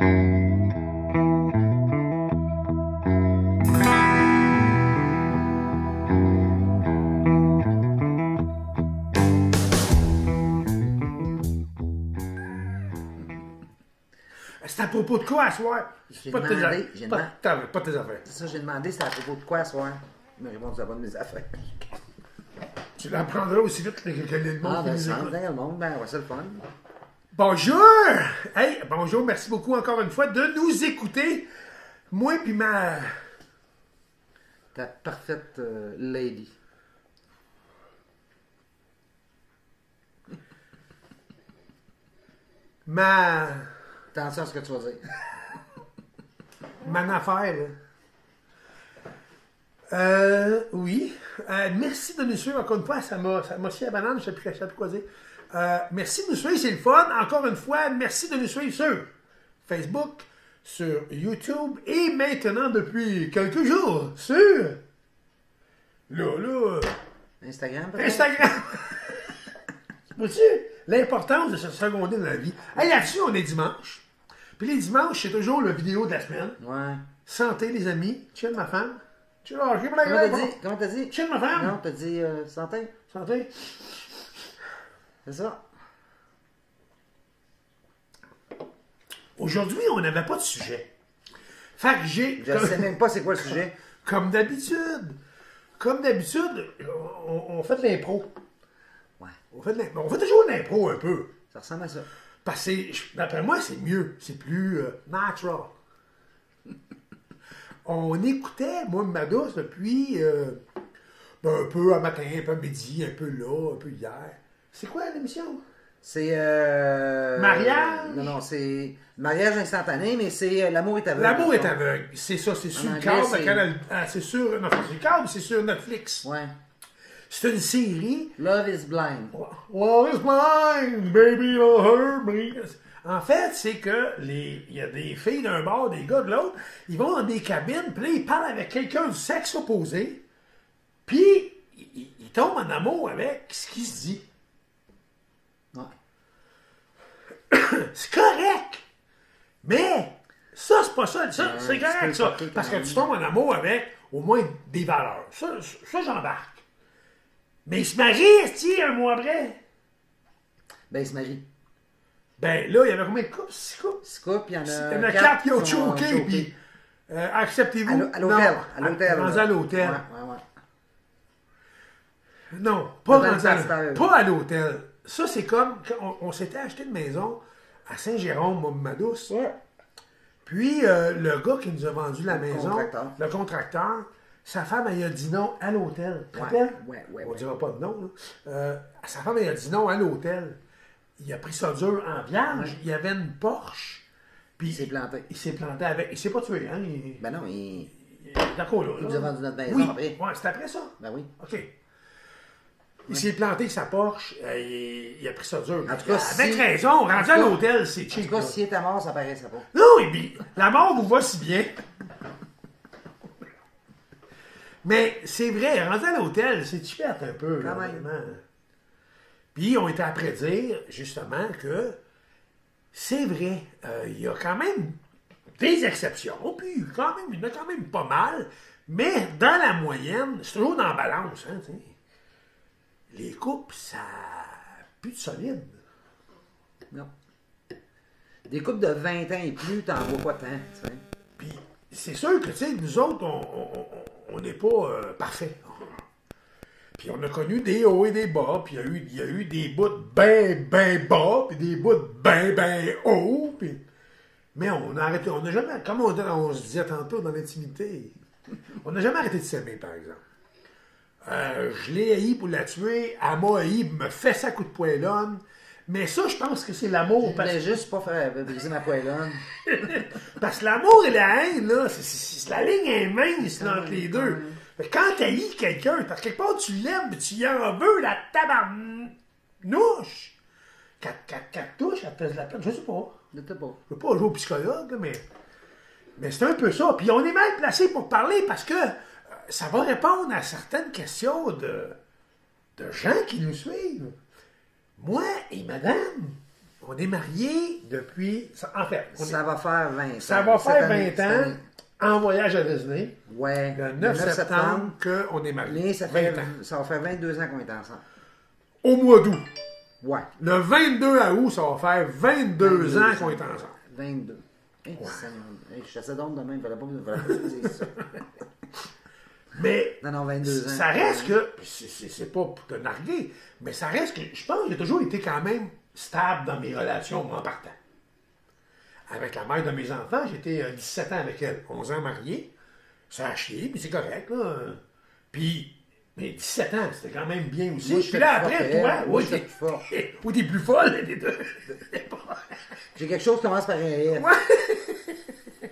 C'est à propos de quoi à soir? Pas de tes affaires. Pas de tes affaires. C'est ça, j'ai demandé, c'est à propos de quoi à soir? Il m'a répondu, ça va de mes affaires. Tu l'apprendras aussi vite que le monde qui nous écoute. Le monde, ben, ouais, c'est le fun. Bonjour! Hey, bonjour, merci beaucoup encore une fois de nous écouter. Moi puis ma... Ta parfaite lady. Ma... Attention à ce que tu vas dire. Ma affaire, là. Oui. Merci de nous suivre encore une fois. Ça m'a scié la banane, je ne sais plus quoi dire. Merci de nous suivre, c'est le fun. Encore une fois, merci de nous suivre sur Facebook, sur YouTube et maintenant depuis quelques jours sur... Là. Instagram, peut-être? Instagram. Vois-tu l'importance de se seconder dans la vie? Hey, là-dessus, on est dimanche. Puis les dimanches, c'est toujours la vidéo de la semaine. Ouais. Santé, les amis. Chill, ma femme. Chill, Comment t'as dit? Chill, ma femme. Non, t'as dit santé. Santé. C'est ça. Aujourd'hui, on n'avait pas de sujet. Fait que j'ai... Je ne sais même pas c'est quoi le sujet. Comme d'habitude, on fait de l'impro. Ouais. On fait toujours de l'impro un peu. Ça ressemble à ça. Parce que, d'après moi, c'est mieux. C'est plus natural. On écoutait, moi, ma douce, depuis un peu à matin, un peu à midi, un peu là, un peu hier. C'est quoi l'émission? C'est... Mariage? Non, c'est... Mariage instantané, mais c'est L'amour est aveugle. L'amour est aveugle. C'est ça, c'est sur le câble. C'est sur... Non, c'est sur le câble, c'est sur Netflix. Ouais. C'est une série. Love is blind. Love is blind, baby, don't hurt me. En fait, c'est que il y a des filles d'un bord, des gars de l'autre, ils vont dans des cabines, puis là, ils parlent avec quelqu'un du sexe opposé, puis ils tombent en amour avec ce qui se dit. Ouais. C'est correct! Mais ça, c'est pas ça. C'est correct, ça. Parce que tu tombes en amour avec au moins des valeurs. Ça j'embarque. Mais il se marie, est-ce un mois après? Ben, il se marie. Ben là, il y avait combien de couples? 6 couples? 6 couples, il y en a... Il y en a 4 qui ont choqué, puis... acceptez-vous? À l'hôtel. À l'hôtel. Rendu à l'hôtel. Ouais. Non, pas à l'hôtel. Ça, c'est comme... On s'était acheté une maison à Saint-Jérôme, moi, ma douce. Ouais. Puis, le gars qui nous a vendu la maison, le contracteur, sa femme, elle a dit non à l'hôtel. Tu te rappelles? Ouais. On ne dira pas de nom. Sa femme, elle a dit non à l'hôtel. Il a pris ça dur en vierge. Ouais. Il y avait une Porsche. Puis il s'est planté. Il s'est planté avec. Il s'est pas tué, hein? Ben non, il... D'accord, là. Il nous a vendu notre maison après. Oui, c'est après ça? Ben oui. OK. Il s'est planté avec sa Porsche. Il a pris ça dur. En tout cas, avec raison, rendu à l'hôtel, c'est cheap. En tout cas, s'il était mort, ça paraissait pas. Non, et puis, la mort vous va si bien. Mais c'est vrai, rendu à l'hôtel, c'est chipette un peu. Quand même. Puis, on était après dire, justement, que c'est vrai, il y a quand même des exceptions, puis il y en a quand même pas mal, mais dans la moyenne, c'est toujours dans la balance, hein, tu sais. Les couples, ça n'a plus de solide. Non. Des couples de 20 ans et plus, t'en vois pas tant, tu sais. Puis, c'est sûr que, tu sais, nous autres, on n'est pas parfaits. Puis on a connu des hauts et des bas, puis il y a eu des bouts ben bas, puis des bouts ben hauts, puis... Mais on a arrêté, on n'a jamais, comme on se disait tantôt dans l'intimité, on n'a jamais arrêté de s'aimer, par exemple. Je l'ai haï pour la tuer, elle m'a haï, me fait sa coup de poêlonne, mais ça, je pense que c'est l'amour. Je voulais juste pas faire briser ma poêlonne. Parce que l'amour et la haine, là, la ligne est mince là, entre les deux. Quand tu haïs quelqu'un, parce que quelque part tu l'aimes, mais tu y en veux, la tabarnouche. Quand touche, elle te pèse la peine. Je sais pas. Je sais pas. Je veux pas jouer au psychologue, mais c'est un peu ça. Puis on est mal placé pour parler parce que ça va répondre à certaines questions de gens qui nous suivent. Moi et madame, On est mariés depuis... En fait, Ça va faire 20 ans. ça va faire 20 cette ans année. en voyage à Disney. Ouais. Le 9 septembre qu'on est mariés. Mais ça 20 fait, ans. ça va faire 22 ans qu'on est ensemble. Au mois d'août. Ouais. Le 22 août, ça va faire 22 ans qu'on est ensemble. 22. Hey, je chassais donc de même, il fallait pas que tu dises ça. Mais Non, 22 ans. ça reste que, c'est pas pour te narguer, mais ça reste que, je pense que j'ai toujours été quand même stable dans mes relations, moi, en partant. Avec la mère de mes enfants, j'étais 17 ans avec elle, 11 ans marié. Ça a chié, puis c'est correct, là. Puis, mais 17 ans, c'était quand même bien aussi. Moi, Puis là, après, toi, moi, oui, j'étais plus fort. ou t'es plus folle, les deux. J'ai quelque chose qui commence par un F. Ouais.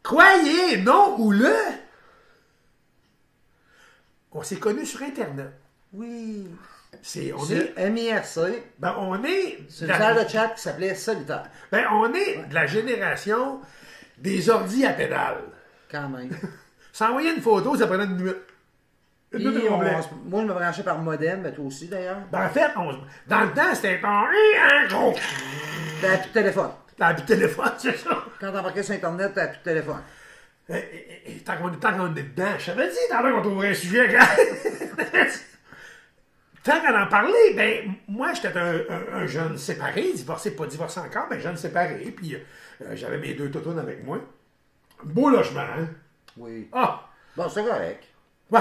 Croyez, non ou le. On s'est connus sur Internet. Oui. On Sur est. MIRC, Ben, on est. c'est une salle de chat qui s'appelait Solitaire. Ben, on est de la génération des ordis à pédales. Quand même. S'envoyer une photo, ça prenait une nuit. Une Puis, nuit complète. moi, je me branchais par modem, mais toi aussi, d'ailleurs. Ben, en fait, dans le temps, c'était un gros. T'avais plus de téléphone. T'as plus de téléphone, c'est ça. Quand t'embarquais sur Internet, t'avais plus de téléphone. Tant qu'on est dedans, je t'avais dit, tant qu'on trouverait un sujet. Quand... tant qu'on en parlait, ben, moi, j'étais un jeune séparé, divorcé, pas divorcé encore, mais jeune séparé, puis j'avais mes 2 totounes avec moi. Beau logement, hein? Oui. Ah! Bon, c'est correct. Ouais,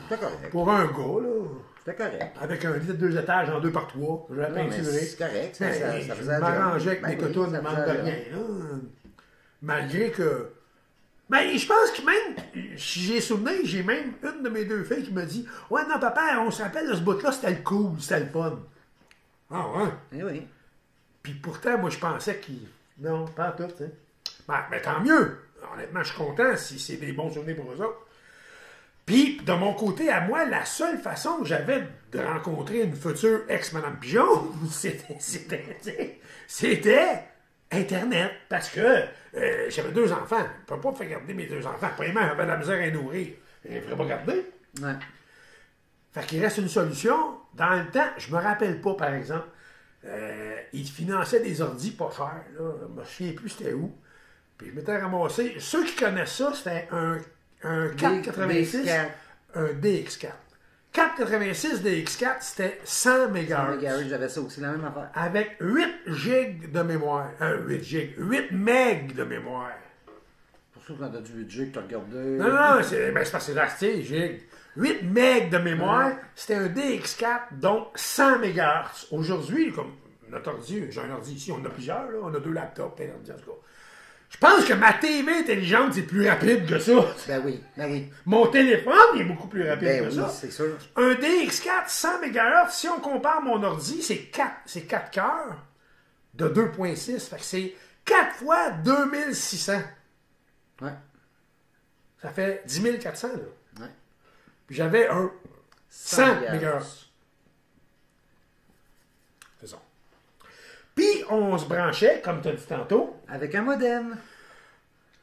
C'était correct. pour un gars, là, C'était correct. avec un lit de 2 étages en 2x3, j'avais Non, mais peinturé. c'est correct. Ça Je faisait la job. m'arrangeais avec Ben mes oui, totounes, ça ne manque faisait de la rien, job. là. Malgré que... Ben, je pense que même, si j'ai souvenir, j'ai même une de mes 2 filles qui me dit « Ouais, non, papa, on se rappelle de ce bout-là, c'était le cool, c'était le fun. » Ah ouais? Eh oui. Puis pourtant, moi, je pensais qu'il... Non, pas tout, tu sais. Ben, mais tant mieux. Honnêtement, je suis content si c'est des bons souvenirs pour eux autres. Puis, de mon côté, à moi, la seule façon que j'avais de rencontrer une future ex-Madame Pigeon, c'était Internet. Parce que j'avais 2 enfants. Je ne peux pas faire garder mes 2 enfants. Premièrement, j'avais de la misère à nourrir. Je ne ferais pas garder. Ouais. Fait qu'il reste une solution. Dans le temps, je me rappelle pas, par exemple, ils finançaient des ordis pas chers. Là. Je me souviens plus c'était où. Puis je m'étais ramassé. Ceux qui connaissent ça, c'était un 486, un DX4. 486 DX4, c'était 100 MHz. J'avais ça aussi, la même affaire. Avec 8 gigs de mémoire. 8 meg de mémoire. Pour ça, quand t'as du budget que t'as regardé. Non, c'est parce que c'est acheté, gigs. 8 meg de mémoire, c'était un DX4, donc 100 MHz. Aujourd'hui, comme notre ordi, j'ai un ordi ici, on en a plusieurs, là, on a 2 laptops, plein d'ordi, en tout cas. Je pense que ma TV intelligente est plus rapide que ça. Ben oui, ben oui. Mon téléphone est beaucoup plus rapide Ben que oui, ça. c'est sûr. Un DX4 100 MHz, si on compare mon ordi, c'est 4 cœurs de 2.6. Fait que c'est 4 fois 2600. Ouais. Ça fait 10 400, là. Ouais. Puis j'avais un 100 MHz. C'est ça. Puis on se branchait, comme tu as dit tantôt, Avec un modem.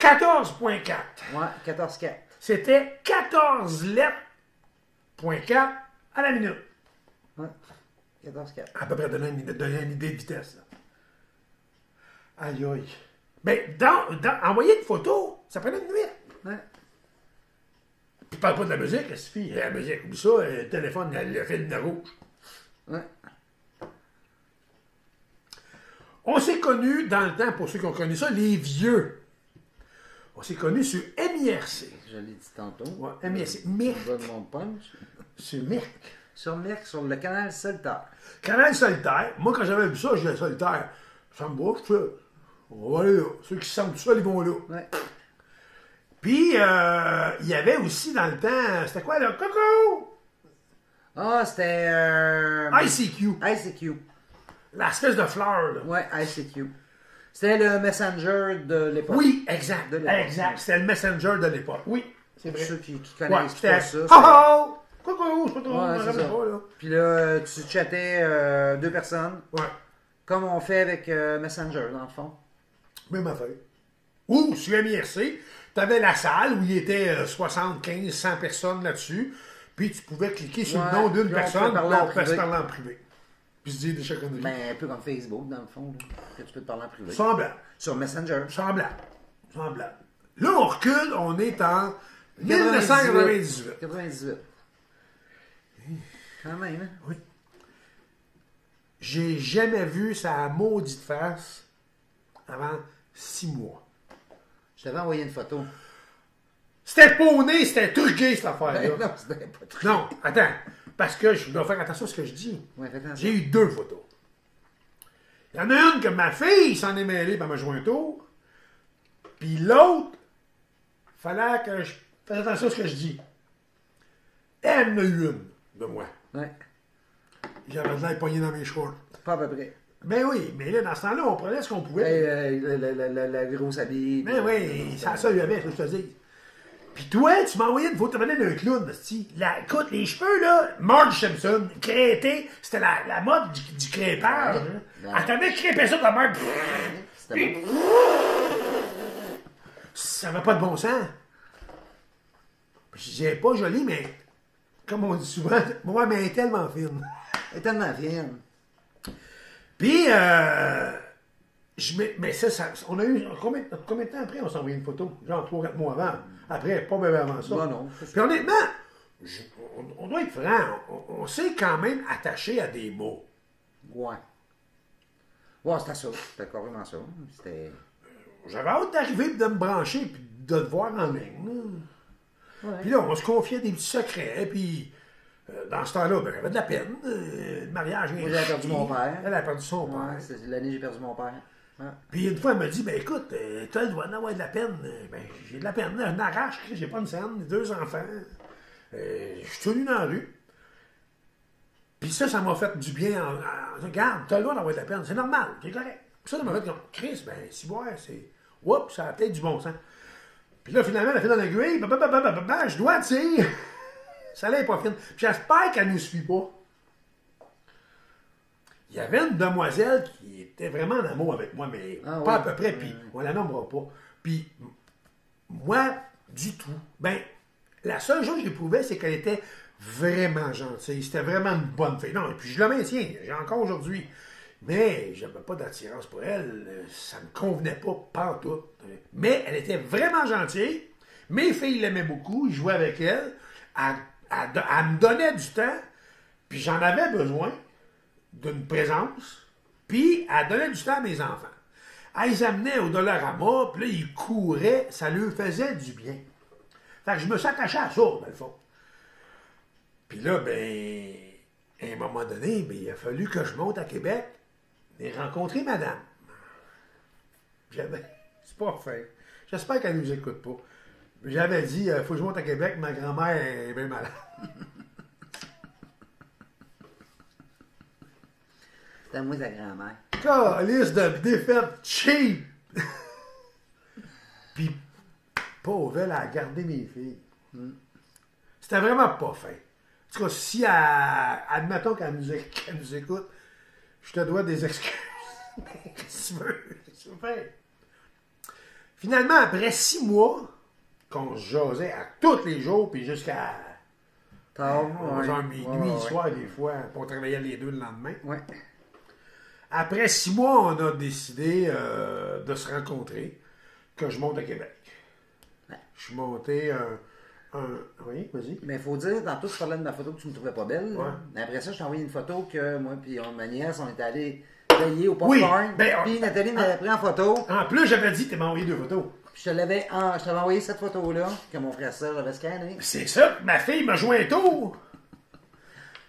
14.4. Ouais, 14.4. C'était 14 lettres.4 à la minute. Ouais. 14.4. À peu près donner une idée de vitesse. Là. Aïe aïe. Ben, envoyer une photo, ça prenait une nuit. Ouais. Puis parle pas de la musique, il suffit. La musique, oublie ça, le téléphone, le film de rouge. Ouais. On s'est connus dans le temps, pour ceux qui ont connu ça, les vieux. On s'est connus sur MIRC. Je l'ai dit tantôt. Ouais, MIRC. Mirc. Je donne mon punch. Sur Mirc. Sur Merck, sur le canal Solitaire. Canal Solitaire. Moi, quand j'avais vu ça, je disais Solitaire. Ça me va, je fais. On va aller là. Ceux qui se sentent tout seuls, ils vont là. Ouais. Puis, il y avait aussi dans le temps, c'était quoi là? Coucou! Ah, c'était. ICQ. ICQ. L'espèce de fleur, là. Ouais, ICQ. C'était le Messenger de l'époque. Oui, exact. De l'époque. Exact. C'était le Messenger de l'époque. Oui, c'est Pour vrai. ceux qui Ouais, connaissent c'était. pas ça. Oh oh! Coucou! Je sais pas trop, Ouais, je me c'est rappelle ça. pas, là. Puis là, tu chattais 2 personnes, Ouais. comme on fait avec Messenger, dans le fond. Même affaire. Ou, sur MIRC, tu avais la salle où il était 75, 100 personnes là-dessus, puis tu pouvais cliquer sur Ouais, le nom d'une puis on personne, pouvait puis parler en on pouvait se privé. parler en privé. puis se dire des chaconneries. Ben, un peu comme Facebook, dans le fond, là, que tu peux te parler en privé. Semblable. Sur Messenger. Semblable. Semblable. Là, on recule, on est en 1998. 98. Quand même, hein? Oui. J'ai jamais vu sa maudite face avant 6 mois. Je t'avais envoyé une photo. C'était pawné, c'était truqué, cette affaire-là. Non, c'était pas très... Non, attends. Parce que je dois faire attention à ce que je dis. Ouais, fais attention. J'ai eu 2 photos. Il y en a une que ma fille s'en est mêlée par m'a joué un tour. Puis l'autre, fallait que je fasse attention à ce que je dis. Elle en a eu une de moi. Ouais, J'avais de l'air pogné dans mes shorts. pas à peu près. Ben oui, mais là, dans ce temps-là, on prenait ce qu'on pouvait. La grosse habille. Ben oui, ça lui avait, faut que je te dise. Puis toi, tu m'as envoyé une photo d'un clown, esti. Écoute, les cheveux, là, Marge Simpson, crêté, c'était la mode du crépage. Ouais. Hein. Elle t'avait crêpé ça comme un... C'était bon. Ça n'avait pas de bon sens. Je disais pas joli, mais comme on dit souvent, moi, mais elle est tellement fine. Elle est tellement fine. Puis, mais ça, on a eu, combien de temps après on s'est envoyé une photo? Genre 3-4 mois avant. Après, pas même avant ça. Bah non. Puis honnêtement, on doit être franc, on s'est quand même attaché à des mots. Ouais. Ouais, c'était ça. C'était carrément ça. C'était... J'avais hâte d'arriver et de me brancher puis de te voir en ligne. Là. Ouais. Puis là, on se confiait des petits secrets, puis dans ce temps-là, ben, j'avais de la peine. Le mariage vient Moi, j'avais perdu mon père. Elle a perdu son Ouais, père. c'est l'année où j'ai perdu mon père. Ouais. Puis une fois, elle m'a dit, ben écoute, toi, tu dois en avoir de la peine. Ben, j'ai de la peine. Un arrache, j'ai pas une scène, 2 enfants. Je suis tenu dans la rue. Puis ça m'a fait du bien. Regarde, tu as le droit d'avoir de la peine. C'est normal, c'est correct. Puis ça m'a fait comme, Chris, ben, si ouais, c'est. Oups, ça a peut-être du bon sens. Puis là, finalement, elle a fait dans l'aiguille. Je dois, tu sais. Ça n'est pas fine. Puis j'espère qu'elle ne nous suit pas. Il y avait une demoiselle qui était vraiment en amour avec moi, mais pas à peu près, puis on la nommera pas. Puis moi, du tout. Ben, la seule chose que j'éprouvais, c'est qu'elle était vraiment gentille. C'était vraiment une bonne fille. Non, et puis je la maintiens, j'ai encore aujourd'hui. Mais j'avais pas d'attirance pour elle. Ça me convenait pas, pantoute. Mais elle était vraiment gentille. Mes filles l'aimaient beaucoup, ils jouaient avec elle. Elle me donnait du temps, puis j'en avais besoin d'une présence, puis elle donnait du temps à mes enfants. Elle les amenait au Dollarama, puis là, ils couraient, ça leur faisait du bien. Fait que je me suis attaché à ça, dans le fond. Puis là, ben, à un moment donné, ben, il a fallu que je monte à Québec et rencontrer madame. C'est pas fait. J'espère qu'elle ne nous écoute pas. J'avais dit, il faut que je monte à Québec, ma grand-mère est bien malade. C'était moi, ta grand-mère. Calice de défaite cheap! Puis, pauvre, elle a gardé mes filles. C'était vraiment pas fin. En tout cas, si admettons qu'elle nous écoute, je te dois des excuses. Qu'est-ce que tu veux faire? Finalement, après 6 mois, qu'on se jasait à tous les jours, puis jusqu'à Tard, 11h minuit, le soir, des fois, pour travailler les 2 le lendemain. Ouais. Après 6 mois, on a décidé de se rencontrer, que je monte à Québec. Ouais. Je suis monté Oui, vas-y. Mais il faut dire, tantôt, tu parlais de ma photo que tu ne me trouvais pas belle. Ouais. Mais après ça, je t'ai envoyé une photo que moi et ma nièce, on est allés veiller au popcorn. Oui, ben, Puis Nathalie m'avait pris en photo. En plus, j'avais dit que tu m'as envoyé 2 photos. Puis je t'avais envoyé cette photo-là, que mon frère sœur avait scannée. C'est ça, ma fille m'a joué un tour.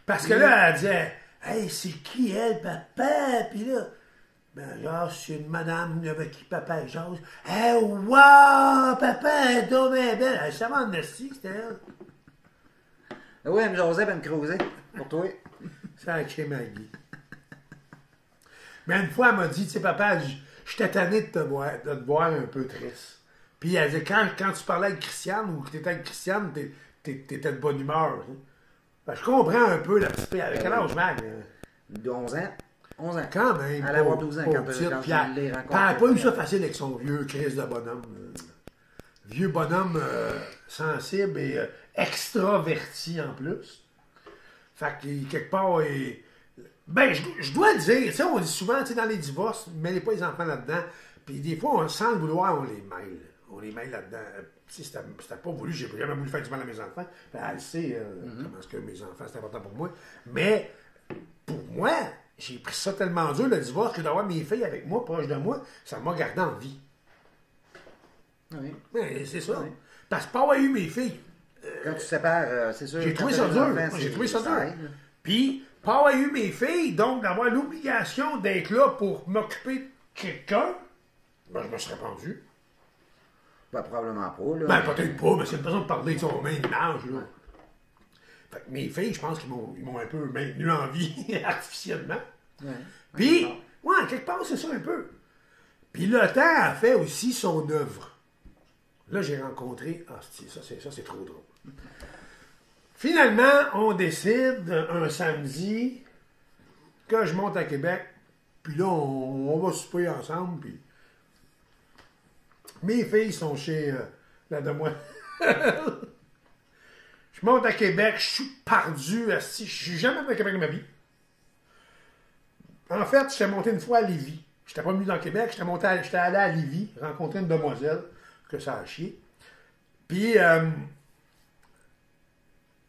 Parce que là, elle disait, hey, c'est qui elle, papa? Puis là, ben genre, c'est une madame avec qui papa jase. Hey, wow, papa, elle est donc bien belle. Elle savait en esti, c'était elle. Oui, elle me jasait, elle me creusait. Pour toi. Ça a créé Maggie. Mais une fois, elle m'a dit, tu sais, papa, j'étais tanné de te voir un peu triste. Puis elle dit, quand tu parlais avec Christiane ou que tu étais avec Christiane, t'étais de bonne humeur. Hein. Ben, je comprends un peu la petite fille. Avec quel âge, Mag? 11 ans. 11 ans. Quand même. Elle allait avoir 12 ans quand petite. je Puis l'ai elle rencontrée. n'a pas eu ça facile avec son vieux Chris de bonhomme. Vieux bonhomme sensible et extraverti en plus. Fait que quelque part, Ben, je dois le dire, tu sais, on dit souvent, tu sais, dans les divorces, ne mêlez pas les enfants là-dedans. Puis des fois, sans le vouloir, on les mêle. On les mêle là-dedans. Tu sais, c'était pas voulu, j'ai jamais voulu faire du mal à mes enfants. Ben, elle sait comment est-ce que mes enfants, c'est important pour moi. Mais, pour moi, j'ai pris ça tellement dur, le divorce, que d'avoir mes filles avec moi, proche de moi, ça m'a gardé en vie. Oui. Ben, c'est ça. Oui. Parce que pas avoir eu mes filles, Quand tu te sépares, c'est sûr. j'ai trouvé ça dur. J'ai trouvé ça dur. Puis, pas avoir eu mes filles, donc d'avoir l'obligation d'être là pour m'occuper de quelqu'un, ben, je me serais pendu. Ben, probablement pas, là. Ben, peut-être pas, mais c'est une façon de parler de son même âge, là. Fait que mes filles, je pense qu'ils m'ont un peu maintenu en vie artificiellement. Ouais. Puis, ouais, quelque part, c'est ça un peu. Puis le temps a fait aussi son œuvre. Là, j'ai rencontré... Ah, ça, c'est trop drôle. Finalement, on décide un samedi que je monte à Québec, puis là, on va souper ensemble, puis mes filles sont chez la demoiselle. Je monte à Québec, je suis perdu, je suis jamais allé à Québec de ma vie. En fait, j'étais monté une fois à Lévis. J'étais pas venu dans Québec, j'étais allé à Lévis, rencontrer une demoiselle, que ça a chié. Puis, là,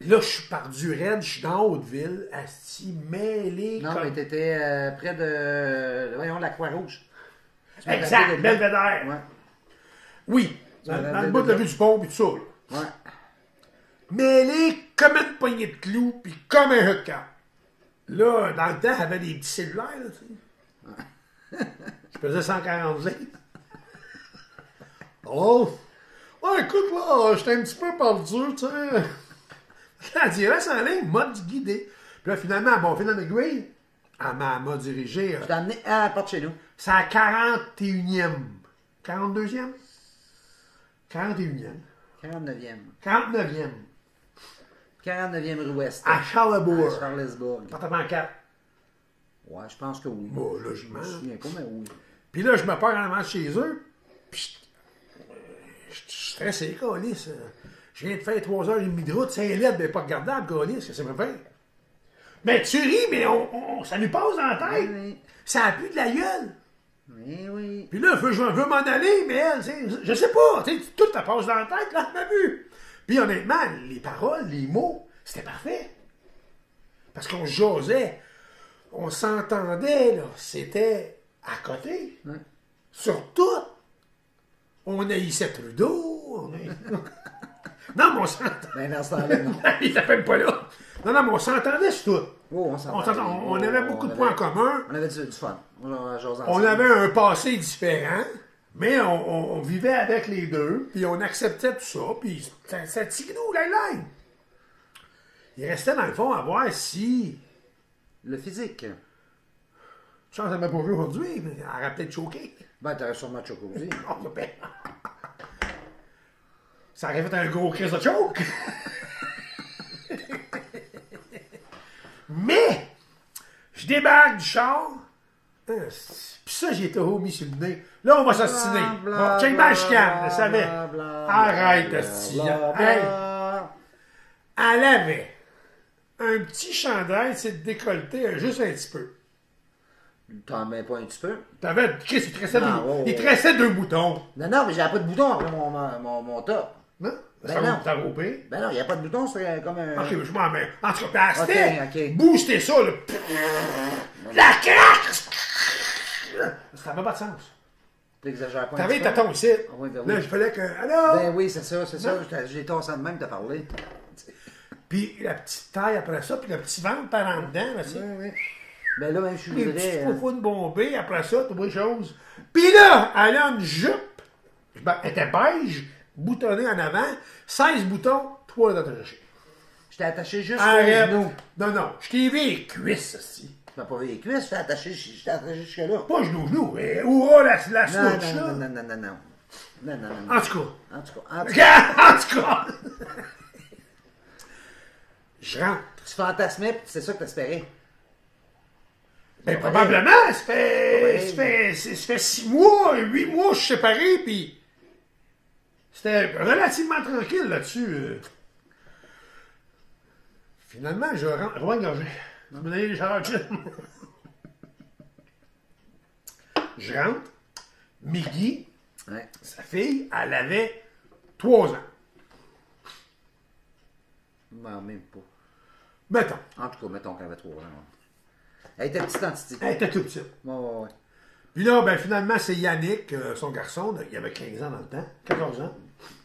je suis perdu raide, je suis dans Haute-Ville, asti, mêlé. Non, mais t'étais près de. Voyons, la Croix-Rouge. Exact, Belvédère. Ouais. Oui, dans le bout de la vue du pont, puis tout ça. Là. Ouais. Mêlé comme une poignée de clous, puis comme un hooker. Là, dans le temps, j'avais des petits cellulaires, là, tu sais. Je pesais 140 livres. Oh! Ouais, écoute, là, j'étais un petit peu perdu, tu sais. Elle dirait ça en ligne, mode guidé. Puis là, finalement, bon, fil en aiguille, elle m'a dirigé. Je t'ai amené à la porte chez nous. C'est à 41e. 42e? 41e. 49e. 49e. 49e rue Ouest. À Charlesbourg. À Charlesbourg. Appartement 4. Ouais, je pense que oui. Bon, Je logiquement. me souviens pas, mais oui. Puis là, je me pars en avant chez eux. Puis je suis stressé, câlisse. Je viens de faire 3h30 de route. C'est lettre, mais pas regardable, câlisse. Que ça me fait? Mais tu ris, mais ça nous passe dans la tête. Oui. Ça appuie de la gueule. Oui, oui. Puis là, je veux m'en aller, mais elle, je sais pas. Tout ça passe dans la tête, là, elle m'a vu. Puis honnêtement, les paroles, les mots, c'était parfait. Parce qu'on se jasait. On s'entendait, là. C'était à côté. Ouais. Sur tout. On haïssait Trudeau. Non, mais on s'entendait. Ben, dans ce temps-là, non. Il était même pas là. Non, mais on s'entendait sur tout. Oh, On avait beaucoup de points en commun. On avait du fun. On avait un passé différent, mais on vivait avec les deux, puis on acceptait tout ça, puis ça tirait nous, la line. Il restait dans le fond à voir si... Le physique. Chance, elle m'a pas vu aujourd'hui, mais elle aurait peut-être choqué. Ben, t'aurais sûrement choqué aussi. Oh, ben. Ça aurait fait un gros crise de choke. Mais, je débarque du char. Puis ça, j'ai été remis sur le nez. Là, on va s'ostiner. Bon, check ma chicane, je savais. Arrête, hostie. Hey, elle avait un petit chandail, c'est décolleté, juste un petit peu. T'en mets pas un petit peu? T'avais, Chris, il te Non, restait deux boutons. Non, mais j'avais pas de bouton après mon top. Non? Ben Ça non. va roupé. Ben non, il n'y a pas de bouton, c'est comme un... Ok, je m'en mets. En tout cas, c'était Ok. booster ça, là. La craque! Ça n'avait pas de sens. T'exagères pas un T'avais petit ta peu? ton ici. Oui, ben Là, oui. il fallait que. Alors! Ben oui, c'est ça. J'ai tossé de même de parler. Puis la petite taille après ça, puis le petit ventre par en dedans, là, tu sais. Oui. Ben là, même, je suis Les vrai. petits faufounes bombés, après ça, tout autre chose. Puis là, elle a une jupe. Elle était beige, boutonnée en avant, 16 boutons, 3 d'attaché. Je t'ai attaché juste Arrête! aux genoux. Non, je t'ai vu les cuisses, aussi. Tu m'as pas vu les cuisses, je t'ai attaché jusque-là. Pas genoux, mais oura la Non, switch, là. Non. En tout cas. En tout cas. En tout cas. Je rentre. Tu fantasmais, puis c'est ça que t'espérais. Ben, probablement, ça fait 6 mois, 8 mois, je suis séparé, puis c'était relativement tranquille là-dessus. Finalement, je rentre, Tu m'as donné les chaleurs chill. Je rentre. Miggy, Ouais. sa fille, elle avait 3 ans. Ben, même pas. Mettons. En tout cas, mettons qu'elle avait 3 ans. Ouais. Elle était petite en titi. Elle était toute petite. Ouais. Puis là, ben, finalement, c'est Yannick, son garçon, il avait 15 ans dans le temps, 14 ans.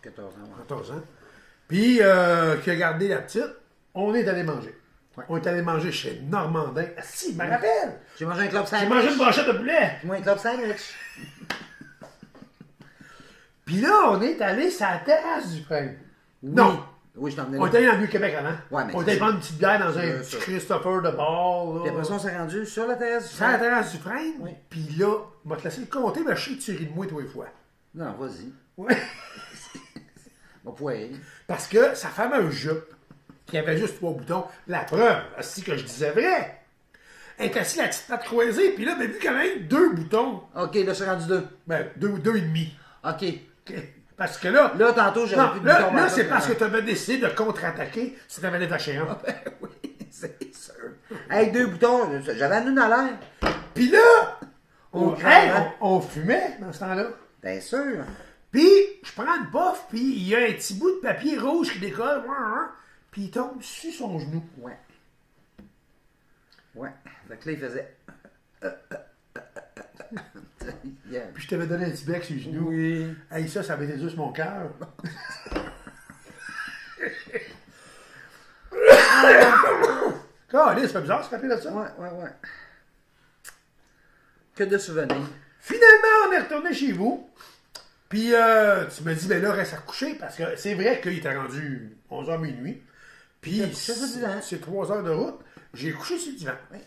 14 ans, ouais. 14 ans. Puis, qui a gardé la petite, on est allé manger. Ouais. On est allé manger chez Normandin. Ah, si, je me rappelle! J'ai mangé un club J'ai sandwich. mangé une brochette de poulet. Moi, un club sandwich. Puis là, on est allé sur la terrasse du frère. Non! Oui, je t'en emmené On est là. allé dans le Vieux-Québec avant. Ouais, mais on est c'est allé ça. prendre une petite bière dans un C'est petit ça. Christopher de bar. Puis après ça, on s'est rendu sur la terrasse. Sur la terrasse du frein. Oui. Puis là, on va te laisser le compter, mais je sais que tu ris de moi tous les fois. Non, vas-y. Oui. On pourrait y. Parce que sa fameuse jupe, qui avait juste 3 boutons, la preuve, c'est que je disais vrai. Elle est assise la petite patte croisée, puis là, ben, vu qu'elle a 2 boutons, OK, là, c'est rendu 2. ben, 2 et demi. OK. OK. Parce que là, Là, tantôt, j'avais non, plus de là, bouton. là, c'est parce que tu avais décidé de contre-attaquer si tu avais détaché un. Ben oui, c'est sûr. Avec 2 boutons, j'avais la noune à l'air. Puis là, Oh, hey, hein? on fumait dans ce temps-là. Bien sûr. Puis, je prends une puff, puis il y a un petit bout de papier rouge qui décolle, puis il tombe sur son genou. Ouais. Ouais. Fait que là, il faisait. Yeah. Puis je t'avais donné un petit bec sur le genou. Oui. Hey, ça avait été juste mon cœur. Ah, ça fait bizarre de se rappeler de ça. Ouais. Que de souvenirs. Finalement, on est retourné chez vous. Puis tu me dis, ben là, reste à coucher, parce que c'est vrai qu'il était rendu 11h minuit. Puis couché sur le divan. c'est 3 heures de route. J'ai couché sur le divan. Oui.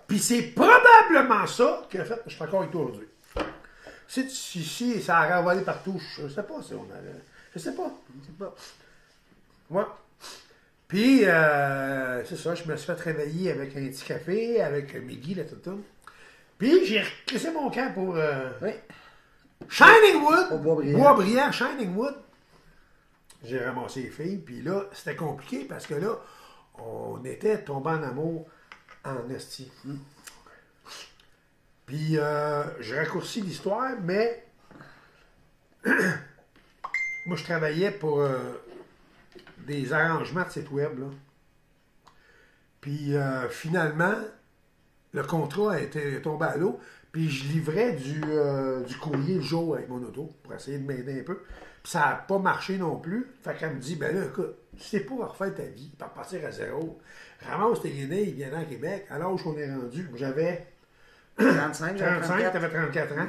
Puis c'est probablement ça qui a fait que je suis encore avec toi aujourd'hui. Si ça a renvolé partout, je sais pas si on avait. Je sais pas. Je sais pas. Ouais. Puis, c'est ça, je me suis fait réveiller avec un petit café, avec Miggy, la toutoune. Puis, j'ai recrissé mon camp pour Oui. Shining Wood. Au Boisbriand. Boisbriand, Shining Wood. J'ai ramassé les filles, puis là, c'était compliqué parce que là, on était tombé en amour en esti. Puis, je raccourcis l'histoire, mais moi, je travaillais pour des arrangements de site web, là. Puis, finalement, le contrat a été tombé à l'eau, puis je livrais du courrier le jour avec mon auto pour essayer de m'aider un peu. Puis, ça n'a pas marché non plus. Fait qu'elle me dit, ben là, écoute, tu sais pas refaire ta vie, par partir à zéro. Ramasse tes guinées, viens à Québec. À l'âge qu'on est rendu, j'avais 35, 35, t'avais 34 ans.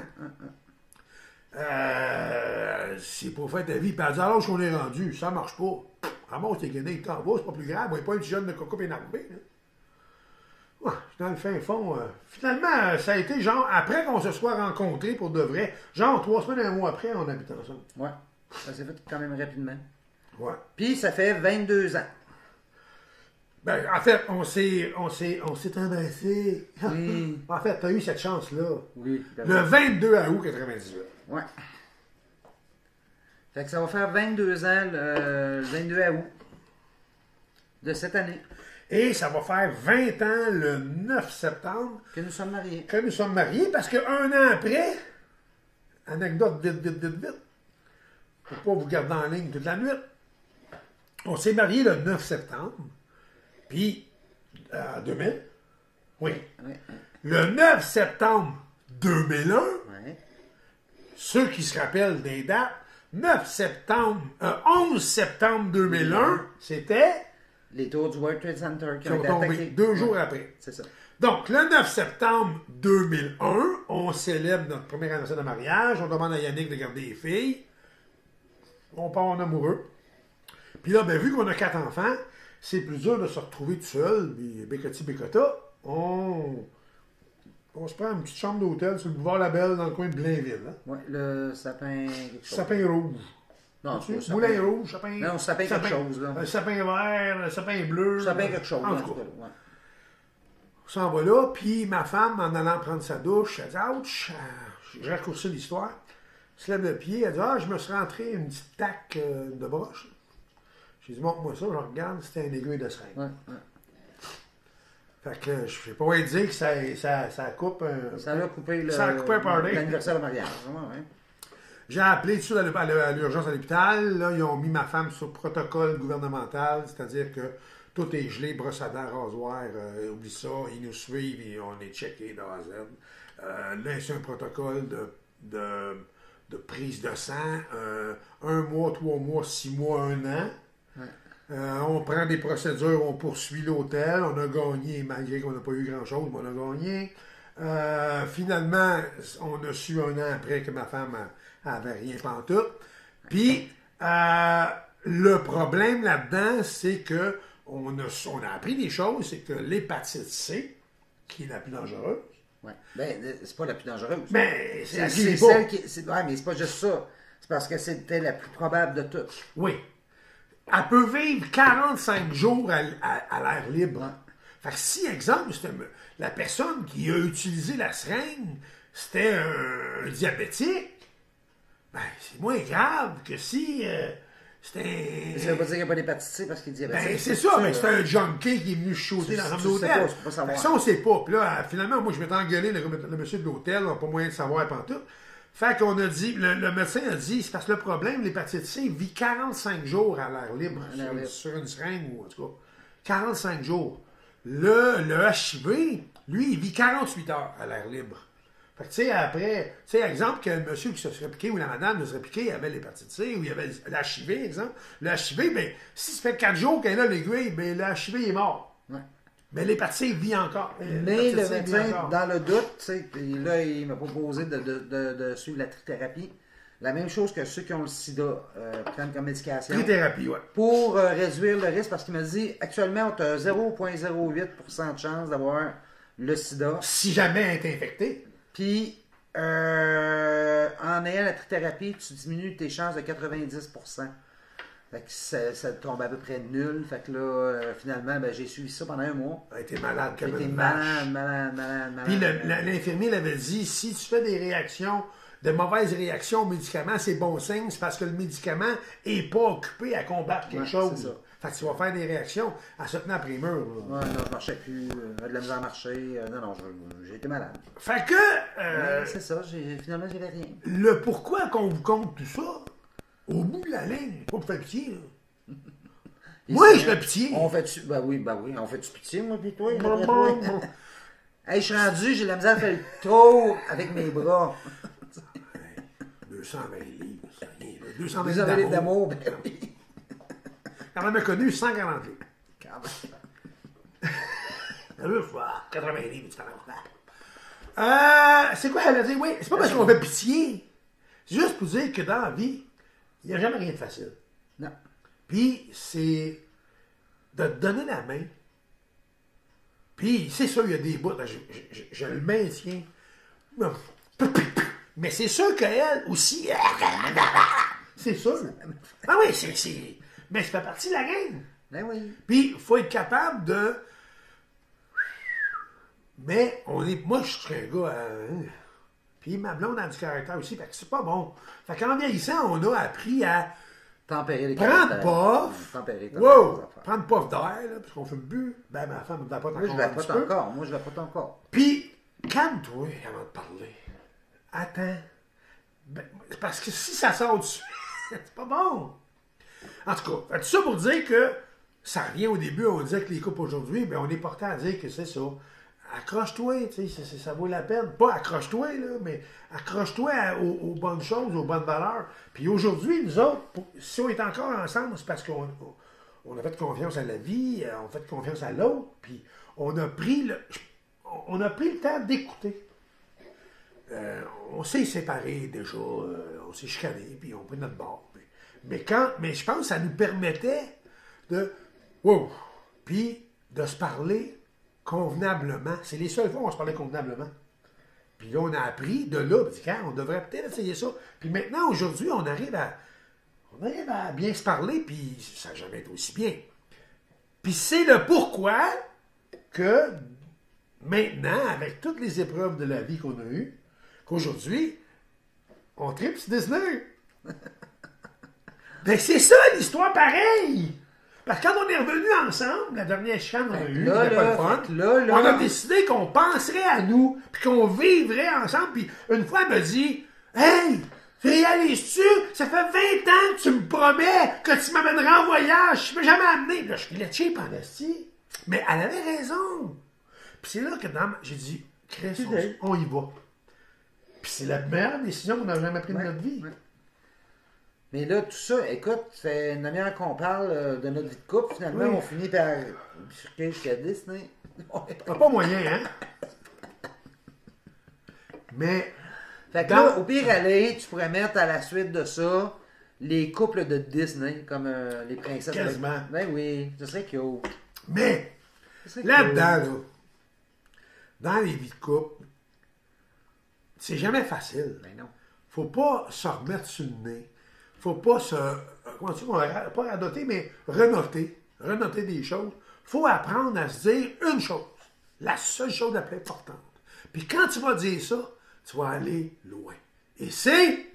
C'est pour faire ta vie. Puis elle dit, à l'âge qu'on est rendu, ça marche pas. Ramasse tes guinées, t'en vas, c'est pas plus grave. On n'est pas un petit jeune de coco énervé. Ouais, dans le fin fond, finalement, ça a été genre, après qu'on se soit rencontrés pour de vrai, genre 3 semaines, un mois après, on habite ensemble. Ouais. Ça s'est fait quand même rapidement. Ouais. Puis, ça fait 22 ans. Ben, en fait, on s'est embrassés. Oui. En fait, t'as eu cette chance-là. Oui. Le 22 août 98. Ouais. Fait que ça va faire 22 ans le 22 août de cette année Et ça va faire 20 ans le 9 septembre que nous sommes mariés. que nous sommes mariés, parce qu'un an après, anecdote vite, pour pas vous garder en ligne toute la nuit, on s'est mariés le 9 septembre, puis, 2000, oui. Ouais. Le 9 septembre 2001, Ouais. ceux qui se rappellent des dates, 11 septembre 2001, c'était Les tours du World Trade Center qui qui ont ont été tombé attaqués. 2 jours Ouais. après. C'est ça. Donc, le 9 septembre 2001, on célèbre notre première anniversaire de mariage. On demande à Yannick de garder les filles. On part en amoureux. Puis là, ben, vu qu'on a 4 enfants, c'est plus dur de se retrouver tout seul. Puis, bécotti, bécotta, on se prend une petite chambre d'hôtel sur le boulevard Labelle dans le coin de Blainville. Hein? Ouais, le sapin quelque chose. Sapin rouge. Non, Tu c'est sais, pas Moulin sapin. rouge, sapin. Non, sapin quelque chose, là. Sapin vert, sapin bleu. Sapin quelque chose. En là, tout cas. ouais. On s'en va là, puis ma femme, en allant prendre sa douche, elle dit « Ouch! » J'ai raccourci l'histoire. Elle se lève le pied, elle dit « Ah, je me suis rentré une petite taque de broche. » J'ai dit « Montre-moi ça. » Je regarde, c'était un aiguille de seringue. Ouais, ouais. Fait que je sais pas où dire que ça coupe un... Ça a coupé l'anniversaire de mariage. Ouais. J'ai appelé tout de suite à l'urgence à l'hôpital. Là, ils ont mis ma femme sur protocole gouvernemental, c'est-à-dire que tout est gelé, brosse à dents, rasoir, oublie ça, ils nous suivent et on est checké de A à Z. Là, c'est un protocole de prise de sang, 1 mois, 3 mois, 6 mois, 1 an. Ouais. On prend des procédures, on poursuit l'hôtel, on a gagné, malgré qu'on n'a pas eu grand-chose, mais on a gagné. Finalement, on a su 1 an après que ma femme avait rien pantoute. Puis, le problème là-dedans, c'est que on a appris des choses, c'est que l'hépatite C, qui est la plus dangereuse. Ouais. Ben, c'est pas la plus dangereuse. Mais c'est celle qui. Ouais, mais c'est pas juste ça. C'est parce que c'était la plus probable de toutes. Oui. Elle peut vivre 45 jours à l'air libre. Ouais. Fait que si, exemple, la personne qui a utilisé la seringue, c'était un diabétique, ben, c'est moins grave que si c'était... Ça veut pas dire qu'il n'y a pas d'hépatite C parce qu'il est diabétique. Ben, c'est ça, mais c'est un junkie qui est venu shooter dans un hôtel. Ça, on sait pas. Puis là, finalement, moi, je m'étais engueulé, le monsieur de l'hôtel, on n'a pas moyen de savoir pantoute. Fait qu'on a dit, le médecin a dit, c'est parce que le problème, l'hépatite C vit 45 jours à l'air libre, sur une seringue, ou en tout cas, 45 jours. Le HIV, lui, il vit 48 heures à l'air libre. Fait que, tu sais, après, tu sais, exemple, que le monsieur qui se serait piqué ou la madame se serait piqué, il avait l'hépatite C ou il avait l'HIV, exemple. Le HIV, ben, si ça fait 4 jours qu'elle a l'aiguille, ben, le HIV est mort. Ouais. Mais l'hépatite C vit encore. Mais le médecin, dans le doute, tu sais, là, il m'a proposé de suivre la trithérapie. La même chose que ceux qui ont le sida prennent comme médication. Trithérapie, oui. Pour réduire le risque, parce qu'il m'a dit, actuellement, tu as 0,08% de chance d'avoir le sida. Si jamais elle est infectée. Puis, en ayant la trithérapie, tu diminues tes chances de 90%. Fait que ça tombe à peu près nul. Fait que là, finalement, ben, j'ai suivi ça pendant 1 mois. Elle était malade comme une malade. Puis l'infirmier l'avait dit, si tu fais des réactions, de mauvaises réactions aux médicaments, c'est bon signe, c'est parce que le médicament n'est pas occupé à combattre quelque chose. C'est ça. Fait que tu vas faire des réactions en se tenant après les murs. Ouais, non, je marchais plus, de la misère à marcher. Non, j'ai été malade. Fait que... c'est ça, finalement, j'avais rien. Le pourquoi qu'on vous compte tout ça, au bout de la ligne, faut faire pitié, là. Moi, je fais pitié. On fait ben oui, on fait du pitié, moi, pis toi, hey, je suis rendu, j'ai la misère à faire le tour avec mes bras. 220 livres, c'est rien. 220 livres d'amour, ben oui. Quand même connu, 140 livres. Quand même. 80 livres, tu c'est quoi elle a dit? Oui, c'est pas parce qu'on fait pitié. C'est juste pour dire que dans la vie, il n'y a jamais rien de facile. Non. Puis, c'est de te donner la main. Puis, c'est sûr, il y a des bouts, je le maintiens. Mais c'est sûr qu'elle aussi. C'est sûr. Ah oui, c'est. Mais ça fait partie de la game. Ben oui. Puis, il faut être capable de. Mais, moi, je suis un gars. Puis, ma blonde a du caractère aussi. Fait que c'est pas bon. Fait qu'en vieillissant, on a appris à. Tempérer les prendre puff. Wow! Prendre puff d'air, là, parce qu'on fume plus. Ben, ma femme ne va pas encore. Moi, je vapote encore. Moi, je vapote encore. Puis, calme-toi avant de parler. Attends. Ben, parce que si ça sort dessus, c'est pas bon. En tout cas, tout ça pour dire que ça revient au début, on disait que les couples aujourd'hui, ben, on est porté à dire que c'est ça. Accroche-toi, tu sais, ça vaut la peine. Pas accroche-toi, là, mais accroche-toi aux bonnes choses, aux bonnes valeurs. Puis aujourd'hui, nous autres, si on est encore ensemble, c'est parce qu'on a fait confiance à la vie, on a fait confiance à l'autre, puis on a pris le temps d'écouter. On s'est séparés déjà, on s'est chicanés, puis on pris notre bord. Mais je pense que ça nous permettait de... Wow! Puis de se parler convenablement. C'est les seules fois où on se parlait convenablement. Puis là, on a appris de là, on devrait peut-être essayer ça. Puis maintenant, aujourd'hui, on arrive à bien se parler, puis ça n'a jamais été aussi bien. Puis c'est le pourquoi que maintenant, avec toutes les épreuves de la vie qu'on a eues, qu'aujourd'hui, on tripe sur Disney. Ben c'est ça l'histoire pareille! Parce que quand on est revenus ensemble, la dernière chicane qu'on a eue, là, c'était pas le fun, on a décidé qu'on penserait à nous, puis qu'on vivrait ensemble, puis une fois, elle me dit, « Hey, réalises-tu, ça fait 20 ans que tu me promets que tu m'amèneras en voyage, je ne m'ai jamais amené. » Là, je suis letché pendant ci. Mais elle avait raison. Puis c'est là que j'ai dit, « Chris, on y va. » Puis c'est la meilleure décision qu'on a jamais prise de notre vie. Ouais. Mais là, tout ça, écoute, c'est une manière qu'on parle de notre vie de couple. Finalement, on finit par bifurquer jusqu'à Disney. T'as pas moyen, hein? Mais... Fait que là, au pire aller, tu pourrais mettre à la suite de ça les couples de Disney, comme les princesses. Quasiment. Ben oui, ce serait cute. Mais, là-dedans, dans les vies de couple, c'est jamais facile. Ben non. Faut pas se remettre sur le nez. Faut pas se... Comment tu dis? Pas radoter, mais renoter. Renoter des choses. Faut apprendre à se dire une chose. La seule chose la plus importante. Puis quand tu vas dire ça, tu vas aller loin. Et c'est,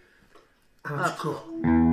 en tout cas...